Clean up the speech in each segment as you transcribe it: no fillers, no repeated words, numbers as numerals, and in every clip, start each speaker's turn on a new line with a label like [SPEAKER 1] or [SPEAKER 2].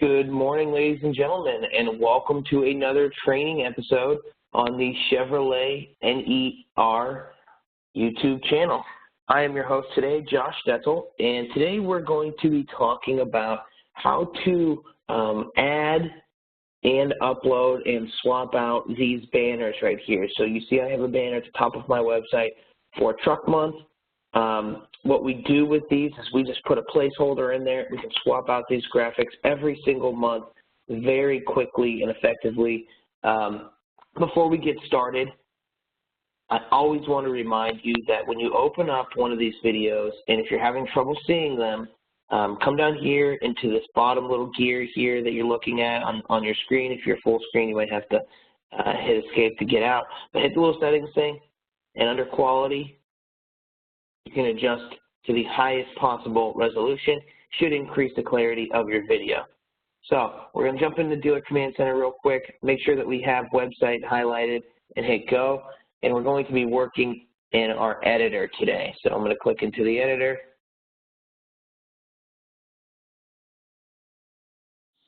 [SPEAKER 1] Good morning, ladies and gentlemen, and welcome to another training episode on the Chevrolet NER YouTube channel. I am your host today, Josh Stetzel, and today we're going to be talking about how to add and upload and swap out these banners right here. So you see I have a banner at the top of my website for Truck Month. What we do with these is we just put a placeholder in there. We can swap out these graphics every single month very quickly and effectively. Before we get started, I always want to remind you that when you open up one of these videos, and if you're having trouble seeing them, come down here into this bottom little gear here that you're looking at on your screen. If you're full screen, you might have to hit escape to get out. But hit the little settings thing, and under quality, you can adjust to the highest possible resolution. Should increase the clarity of your video. So we're going to jump into the Dealer Command Center real quick, make sure that we have website highlighted, and hit go. And we're going to be working in our editor today. So I'm going to click into the editor.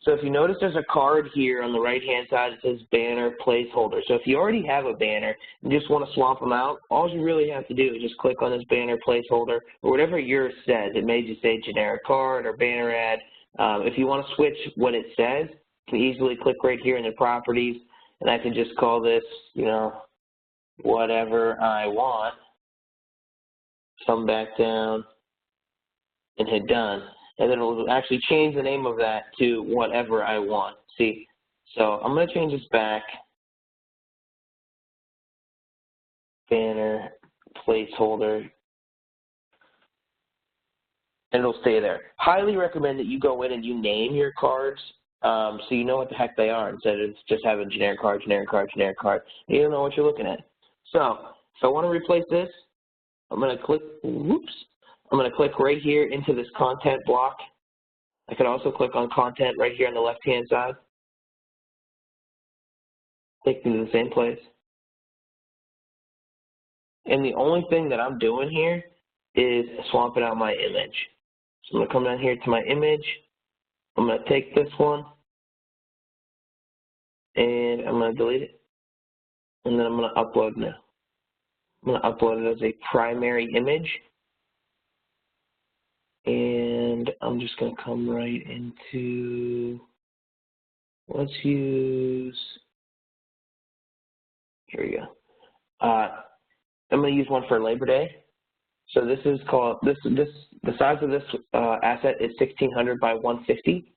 [SPEAKER 1] So if you notice there's a card here on the right-hand side that says banner placeholder. So if you already have a banner and just want to swap them out, all you really have to do is just click on this banner placeholder or whatever yours says. It may just say generic card or banner ad. If you want to switch what it says, you can easily click right here in the properties, and I can just call this, whatever I want. Come back down and hit done. And then it will actually change the name of that to whatever I want. See, so I'm going to change this back. Banner, placeholder, and it'll stay there. Highly recommend that you go in and you name your cards so you know what the heck they are instead of just having generic card, generic card, generic card. You don't know what you're looking at. So if I want to replace this, I'm going to click, I'm going to click right here into this content block. I could also click on content right here on the left-hand side. Take me to the same place. And the only thing that I'm doing here is swapping out my image. So I'm going to come down here to my image. I'm going to take this one, and I'm going to delete it. And then I'm going to upload now. I'm going to upload it as a primary image. And I'm just going to come right into, let's use, here we go. I'm going to use one for Labor Day. So this is called, the size of this asset is 1600 by 150.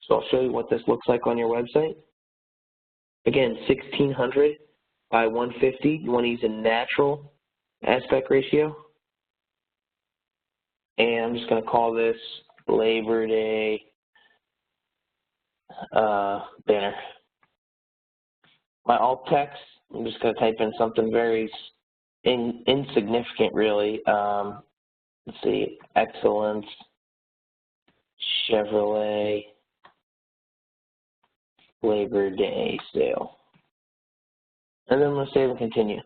[SPEAKER 1] So I'll show you what this looks like on your website. Again, 1600 by 150. You want to use a natural aspect ratio. And I'm just going to call this Labor Day banner. My alt text, I'm just going to type in something very insignificant, really. Let's see, excellence, Chevrolet, Labor Day sale. And then I'm going to save and continue.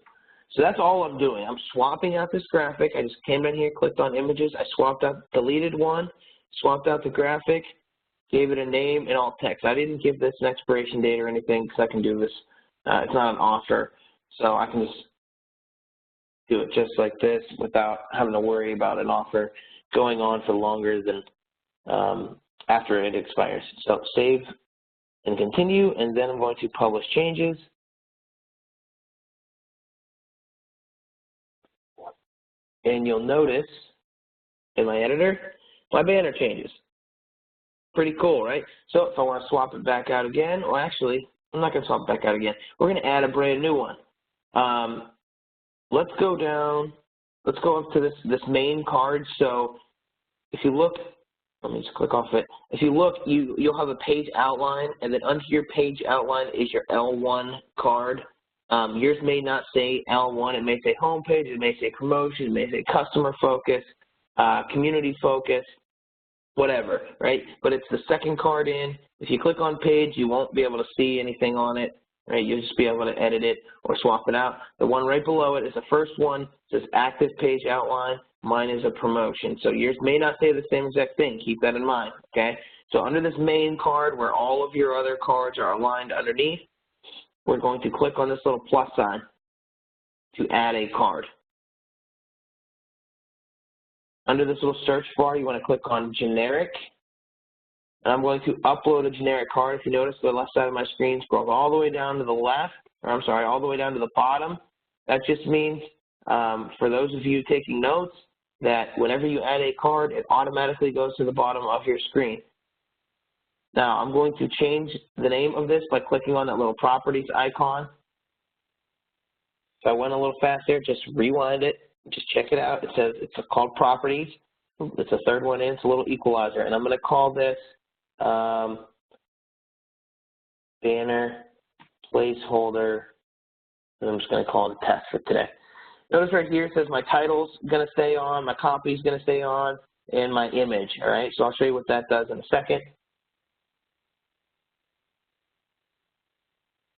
[SPEAKER 1] So that's all I'm doing. I'm swapping out this graphic. I just came in here, clicked on images. I swapped out, deleted one, swapped out the graphic, gave it a name and alt text. I didn't give this an expiration date or anything because I can do this. It's not an offer. So I can just do it just like this without having to worry about an offer going on for longer than after it expires. So save and continue, and then I'm going to publish changes. And you'll notice in my editor, my banner changes. Pretty cool, right? So if I want to swap it back out again, well, actually, I'm not going to swap it back out again. We're going to add a brand new one. Let's go down. Let's go up to this main card. So if you look, let me just click off it. If you look, you'll have a page outline, and then under your page outline is your L1 card. Yours may not say L1, it may say homepage, it may say promotion, it may say customer focus, community focus, whatever, right? But it's the second card in. If you click on page, you won't be able to see anything on it, right? You'll just be able to edit it or swap it out. The one right below it is the first one. It says active page outline. Mine is a promotion. So yours may not say the same exact thing. Keep that in mind, okay? So under this main card where all of your other cards are aligned underneath, we're going to click on this little plus sign to add a card. Under this little search bar, you want to click on generic. And I'm going to upload a generic card. If you notice, the left side of my screen scrolls all the way down to the left, or I'm sorry, all the way down to the bottom. That just means, for those of you taking notes, that whenever you add a card, it automatically goes to the bottom of your screen. Now, I'm going to change the name of this by clicking on that little properties icon. If I went a little fast there, just rewind it, just check it out. It says it's called properties. It's the third one in, it's a little equalizer, and I'm going to call this banner placeholder, and I'm just going to call it a test for today. Notice right here it says my title's going to stay on, my copy's going to stay on, and my image, all right? So I'll show you what that does in a second.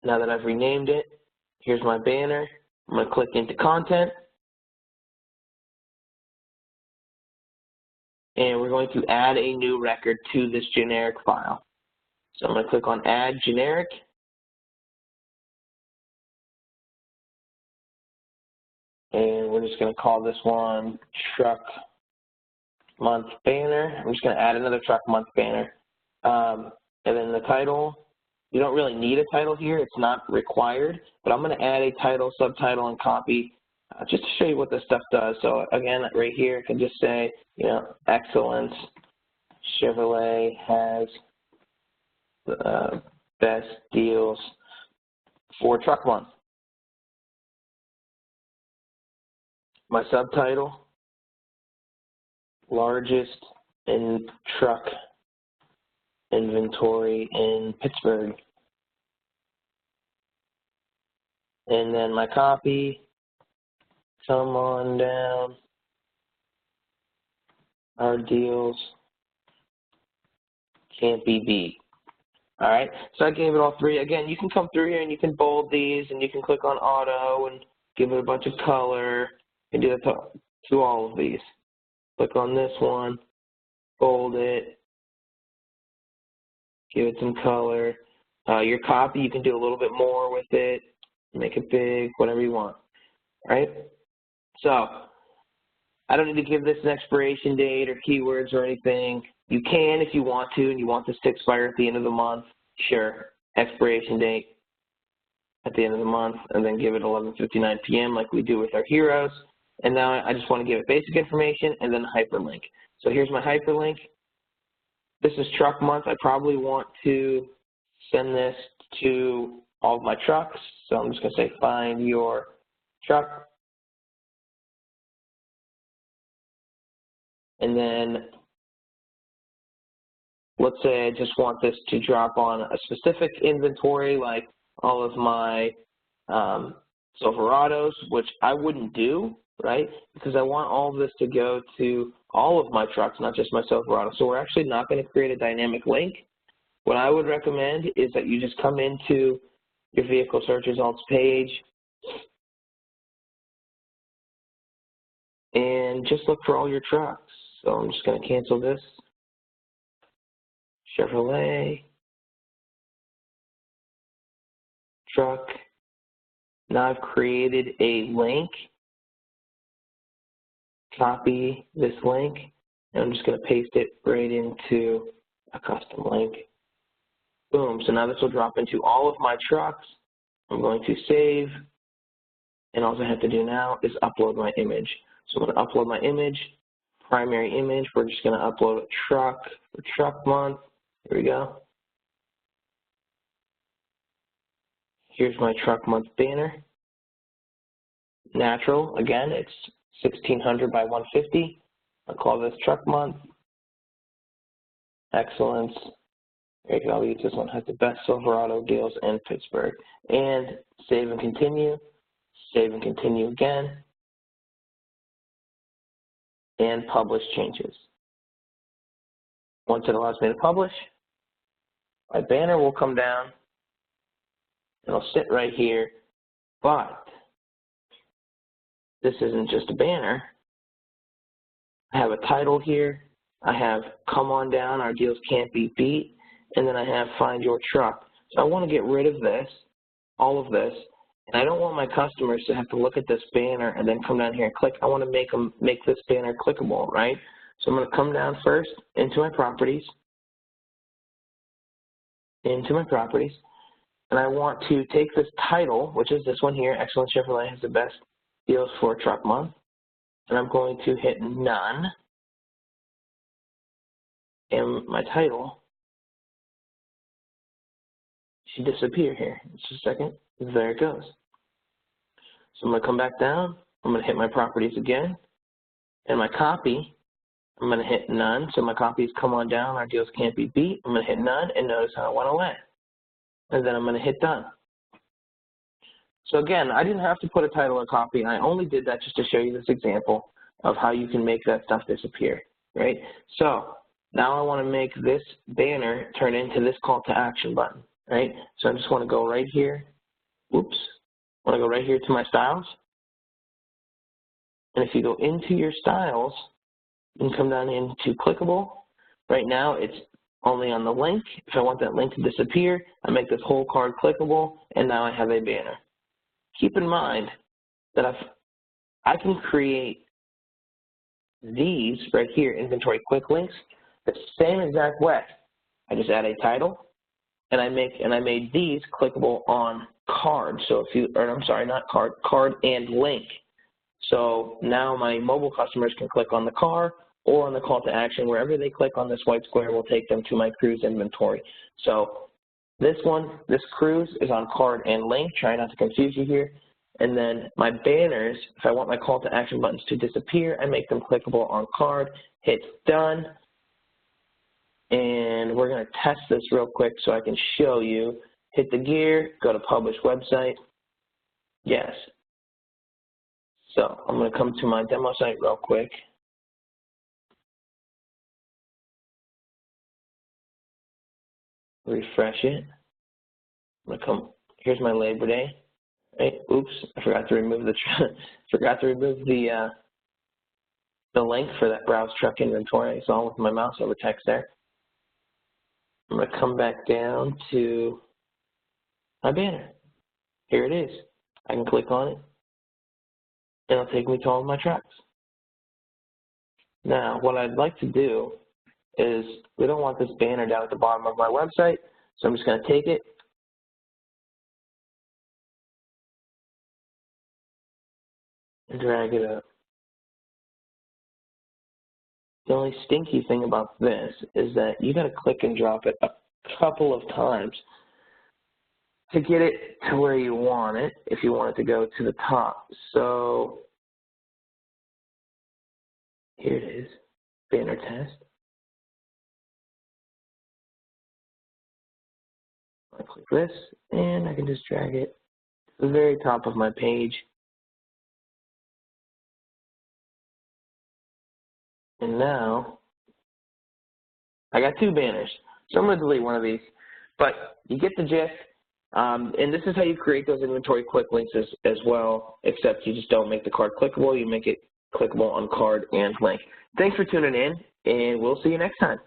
[SPEAKER 1] Now that I've renamed it, here's my banner. I'm going to click into content. And we're going to add a new record to this generic file. So I'm going to click on Add Generic. And we're just going to call this one Truck Month Banner. I'm just going to add another Truck Month banner. And then the title, you don't really need a title here. It's not required. But I'm going to add a title, subtitle, and copy just to show you what this stuff does. So again, right here, it can just say, you know, excellence, Chevrolet has the best deals for Truck Month. My subtitle, largest in truck inventory in Pittsburgh. And then my copy, come on down, our deals can't be beat. All right, so I gave it all three. Again, you can come through here and you can bold these and you can click on auto and give it a bunch of color. You can do that to all of these. Click on this one, bold it, give it some color. Your copy, you can do a little bit more with it, make it big, whatever you want, all right? So I don't need to give this an expiration date or keywords or anything. You can if you want to, and you want this to expire at the end of the month, sure, expiration date at the end of the month, and then give it 11:59 p.m. like we do with our heroes. And now I just want to give it basic information and then a hyperlink. So here's my hyperlink. This is Truck Month. I probably want to send this to all of my trucks. So I'm just going to say find your truck. And then let's say I just want this to drop on a specific inventory, like all of my Silverados, which I wouldn't do, right? Because I want all of this to go to all of my trucks, not just my Silverado. So we're actually not going to create a dynamic link. What I would recommend is that you just come into your vehicle search results page and just look for all your trucks. So I'm just going to cancel this. Chevrolet, truck. Now I've created a link. Copy this link, and I'm just going to paste it right into a custom link. Boom. So now this will drop into all of my trucks. I'm going to save, and all I have to do now is upload my image. So I'm going to upload my image, primary image. We're just going to upload a truck for Truck Month. Here we go. Here's my Truck Month banner. Natural, again, it's 1600 by 150. I'll call this Truck Month. Excellence. There you go. I'll use this one. Has the best Silverado deals in Pittsburgh. And save and continue. Save and continue again. And publish changes. Once it allows me to publish, my banner will come down. It'll sit right here. But this isn't just a banner. I have a title here, I have come on down, our deals can't be beat, and then I have find your truck. So I want to get rid of this, all of this, and I don't want my customers to have to look at this banner and then come down here and click. I want to make this banner clickable, right? So I'm going to come down first into my properties, and I want to take this title, which is this one here, Excellent Chevrolet has the best deals for truck month, and I'm going to hit none, and my title should disappear here. Just a second. There it goes. So I'm going to come back down. I'm going to hit my properties again, and my copy, I'm going to hit none. So my copies come on down. Our deals can't be beat. I'm going to hit none, and notice how it went away. And then I'm going to hit done. So again, I didn't have to put a title or copy. I only did that just to show you this example of how you can make that stuff disappear, right? So now I want to make this banner turn into this call to action button, right? So I just want to go right here. Oops. I want to go right here to my styles. And if you go into your styles, you can come down into clickable. Right now, it's only on the link. If I want that link to disappear, I make this whole card clickable, and now I have a banner. Keep in mind that I can create these right here, inventory quick links, the same exact way. I just add a title, and I made these clickable on card. So if you, or I'm sorry, not card, card and link. So now my mobile customers can click on the car or on the call to action. Wherever they click on this white square will take them to my cruise inventory. So this one, this cruise is on card and link. Try not to confuse you here. And then my banners, if I want my call to action buttons to disappear, I make them clickable on card, hit done. And we're going to test this real quick so I can show you. Hit the gear, go to publish website. Yes. So I'm going to come to my demo site real quick. Refresh it. I'm going to come, here's my Labor Day. Right, oops, I forgot to remove the link for that browse truck inventory. I saw with my mouse over text there. I'm going to come back down to my banner. Here it is. I can click on it, and it'll take me to all of my trucks. Now, what I'd like to do is, we don't want this banner down at the bottom of my website, so I'm just going to take it, and drag it up. The only stinky thing about this is that you got to click and drop it a couple of times to get it to where you want it, if you want it to go to the top. So here it is, banner test. I click this, and I can just drag it to the very top of my page. And now I got two banners. So I'm going to delete one of these. But you get the gist. And this is how you create those inventory quick links as well, except you just don't make the card clickable. You make it clickable on card and link. Thanks for tuning in, and we'll see you next time.